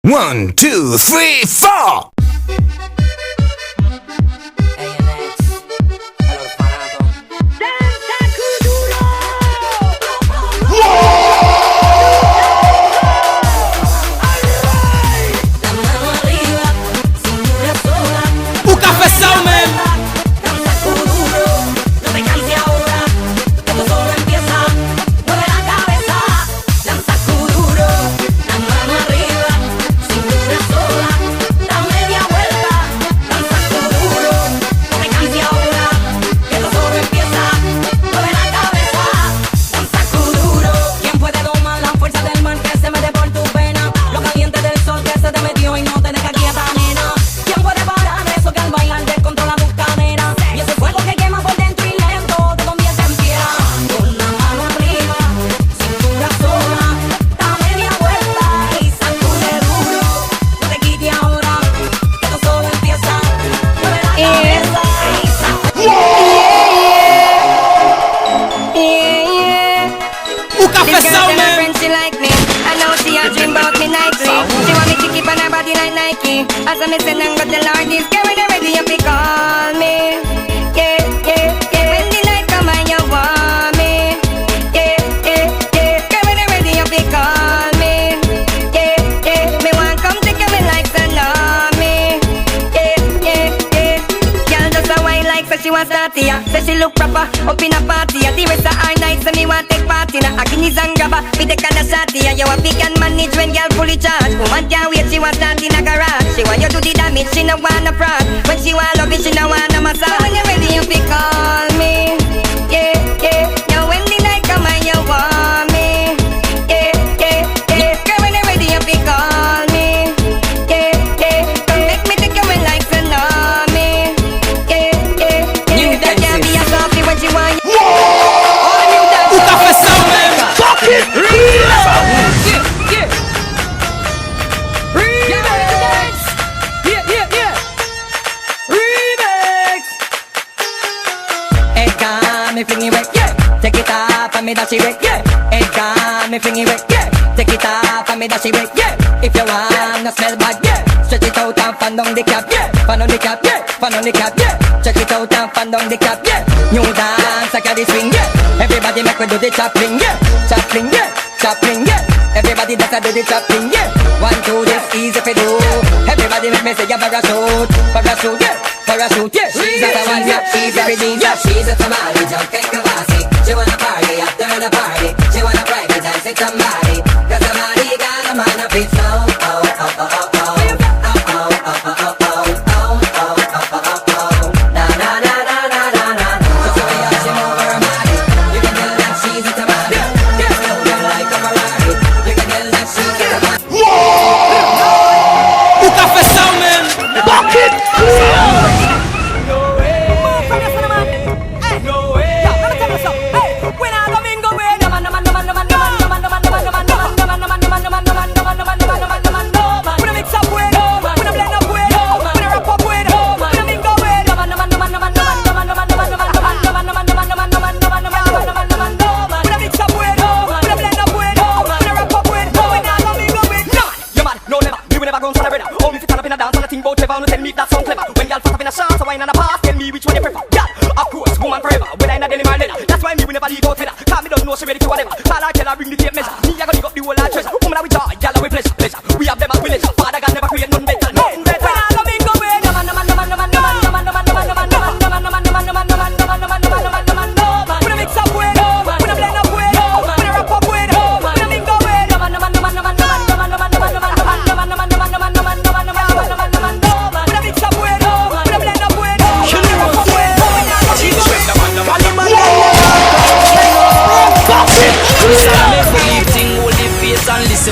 1, 2, 3, 4. O café Salmen. As I miss and got the Lord is getting ready if you call me. Yeah, yeah, yeah. When the night come and you want me. Yeah, yeah, yeah. Getting ready if you call me. Yeah, yeah. Me want come take you me like tsunami. Yeah, yeah, yeah. Girl just a wine like so she want start here. Say she look proper up in a party. The rest of our night so me want take party. Now I can and grab her. Me take a shot here. You a pick and manage when girl fully charged. Woman can't wait she want start in a garage. She want you to the damage, she no wanna fraud. When she want love it, she no wanna massage. When you ready, you pick call me. Yeah, yeah. Now when the night come and you want me. Yeah, yeah, yeah. Girl, when you ready, you pick call me. Yeah, yeah. Come make me take you in like tsunami. Yeah, yeah, yeah. You that can't be a softly when she want you. All you that. O café Salmen. Fuck it! Me fling it, yeah. Take it off and me dash it, yeah. Head gone, me fling it, yeah. Take it off and me dash it, yeah. If you wanna smell bad, yeah. Stretch it out and fan down the cap, yeah. Fan on the cap, yeah. Fan on the cap, yeah. Check it out and fan down the cap, yeah. New dance, I got the swing, yeah. Everybody make me do the chopping, yeah. Chopping, yeah. Chopping, yeah. Everybody that's a do the chopping, yeah. 1, 2, this easy for do. Everybody make me say a parachute, parachute, yeah. Parachute, yeah. She's a one, yeah. She's a redeem, yeah. She's a tamale, jumping kawasi. She wanna party after the party. She wanna break it, dance with somebody. Cause somebody got a man up it's oh, oh, oh, oh, oh, oh.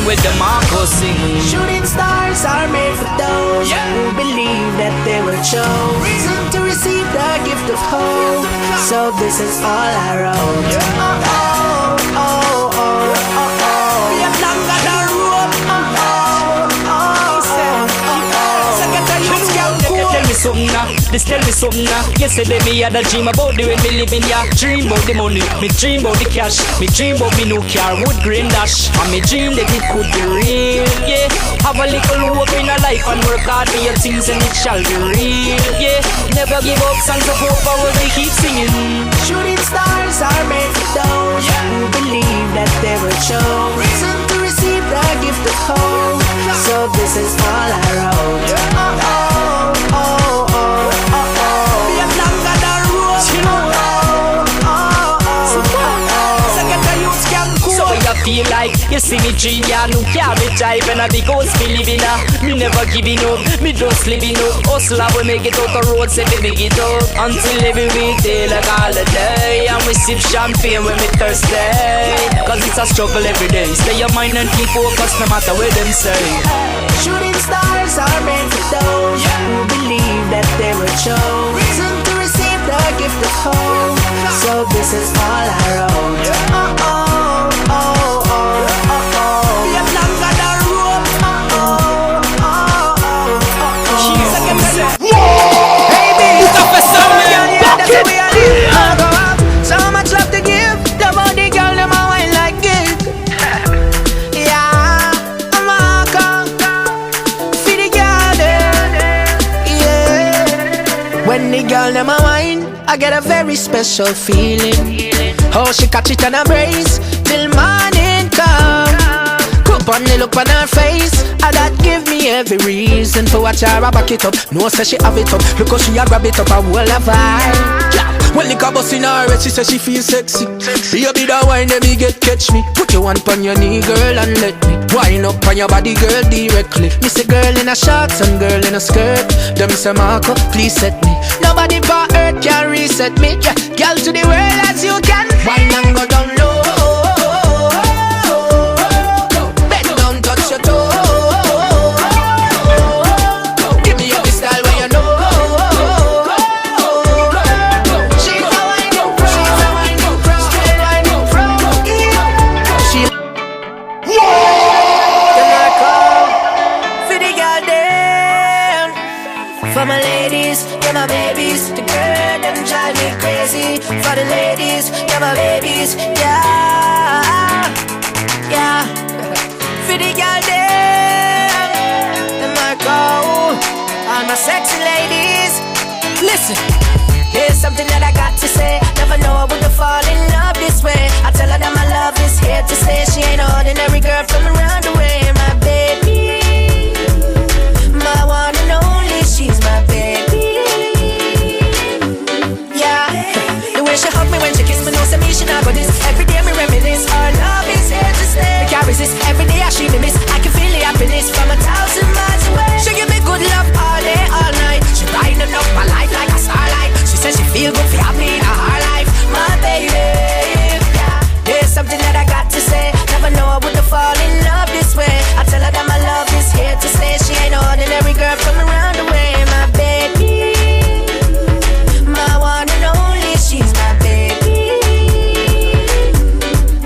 With the Marco sing. Shooting stars are made for those who believe that they will chose to receive the gift of hope. So this is all I wrote. Oh, oh, oh, oh, oh, oh. Be a longer than rope. Oh, oh, oh, oh, oh. So get a youth girl. Tell me something now, this tell me something now. Yesterday me had a dream about the way me living, yeah. Dream about the money, me dream about the cash. Me dream about me new car, wood grain dash. And me dream that it could be real, yeah. Have a little life and work hard for your things and it shall be real. Yeah, never give up, songs of hope, power they keep singing. Shooting stars are made for those who believe that they will show reason to receive the gift of hope. So this is all I wrote. Oh, oh, oh, oh, oh, oh. Be a longer than road. You know so I feel like you see me dream, yeah, no carry type and I because me living me never giving up, me just living up. Hustle, I will make it out the road, say me make it up until every weekday like holiday. And we sip champagne when we thirsty, cause it's a struggle every day. Stay your mind and keep focused no matter what them say. Shooting stars are made for those who believe that they will show reason to receive the gift of hope. So this is all I wrote. Oh, oh. So much love to give. The body girl, them a wine like it. Yeah, I'm a girl. For the girl there. Yeah. When the girl them a wine, I get a very special feeling. How she catch it and embrace till morning come. Cup on the look on her face, and that give me every reason to watch her back it up. No say she have it up, look how she a grab it up and hold her vibe. Yeah. When the car bust in her head, she say she feel sexy. Baby, that wine let me get catch me. Put your hand on your knee, girl, and let me wind up on your body, girl, directly. Me say girl in a shorts and girl in a skirt. Them say Marco, please set me. Nobody but earth can reset me. Yeah, girl to the world as you can. Wine and go down low. Bend down, touch your toe. Give me up the style where you know. For my ladies, yeah my babies. The girl them drive me crazy. For the ladies, yeah my babies. Yeah, yeah. For the girl them I go. All my sexy ladies. Listen, here's something that I got to say. Never know I would've fall in love this way. I tell her that my love is here to stay. She ain't an ordinary girl from around the way. My baby, my one and only, she's my baby. Yeah, the way she hug me when she kiss me, no say me she not go this. Every day me reminisce, our love is here to stay. I can't resist, every day I she me miss. I can feel the happiness from 1,000 miles away. She give me good love all day, all night. She brighten up my life like a starlight. She says she feel good for me in her life. My baby, yeah. There's something that I got to say. Never know I would've fall in love this way. I tell her that my love is here to stay. She ain't an ordinary girl from around the way. My baby, my one and only, she's my baby.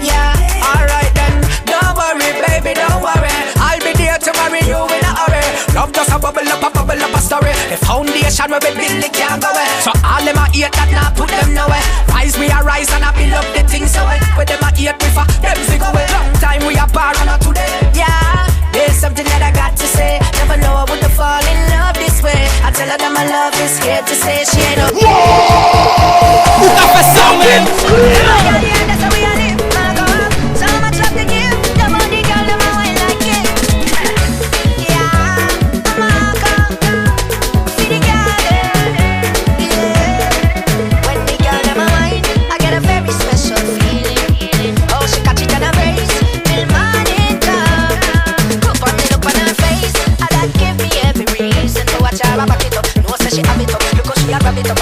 Yeah, alright then, don't worry baby, don't worry. I'll be there to marry you in a hurry. Love just a bubble up a story. The foundation where we build it can't go away. So all them a hate that now put them nowhere. Rise we a rise and I build up the things so well. Where them a hate we for them fi go away. Long time we a bar and not today. Yeah, there's something that I got to say. Never know I would've fall in love this way. I tell her that my love is here to stay. She ain't no. That's something. Yeah, that's how we are live. My God, so much love to give. The body girl, them a wine like it. Yeah, I'm a girl. For the girl, yeah. When the girl them a wine, I get a very special feeling. Oh, she catch it on her waist till morning come. Cup on the look on her face, and that give me every reason to watch her back it up. No say she have it up, look how she a grab it up.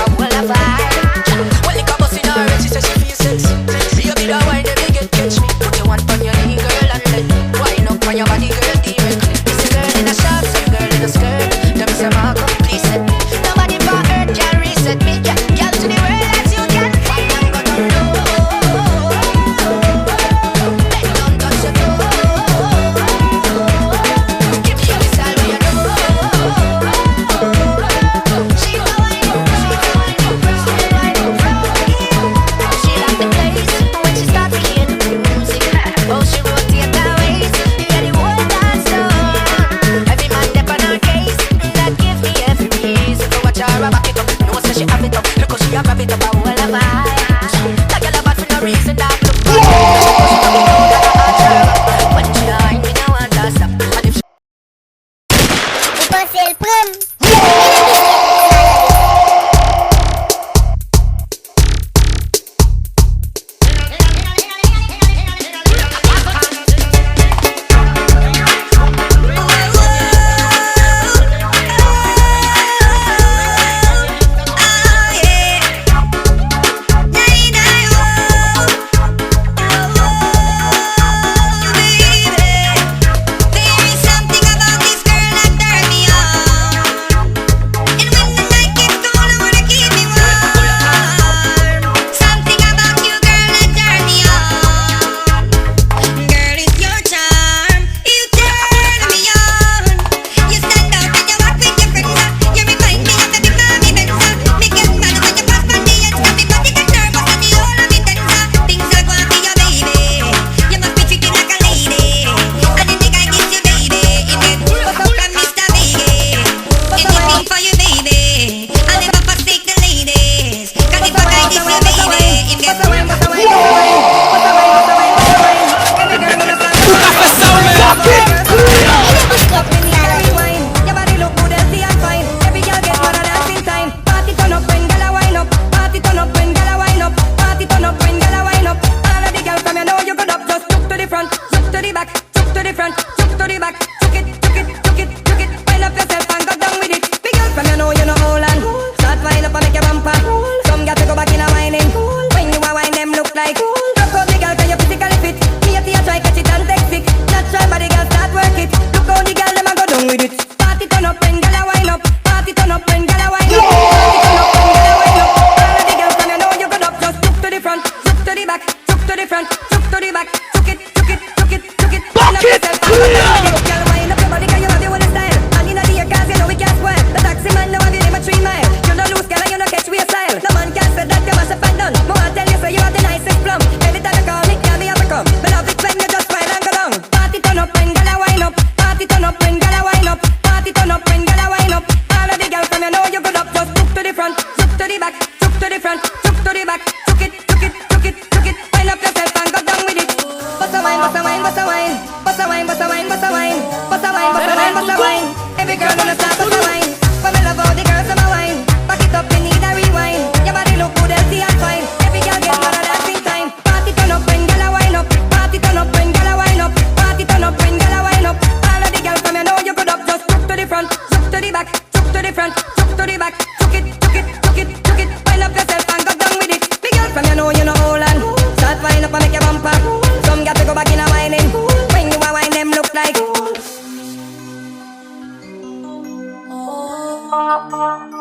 Pase el prom.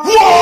Whoa!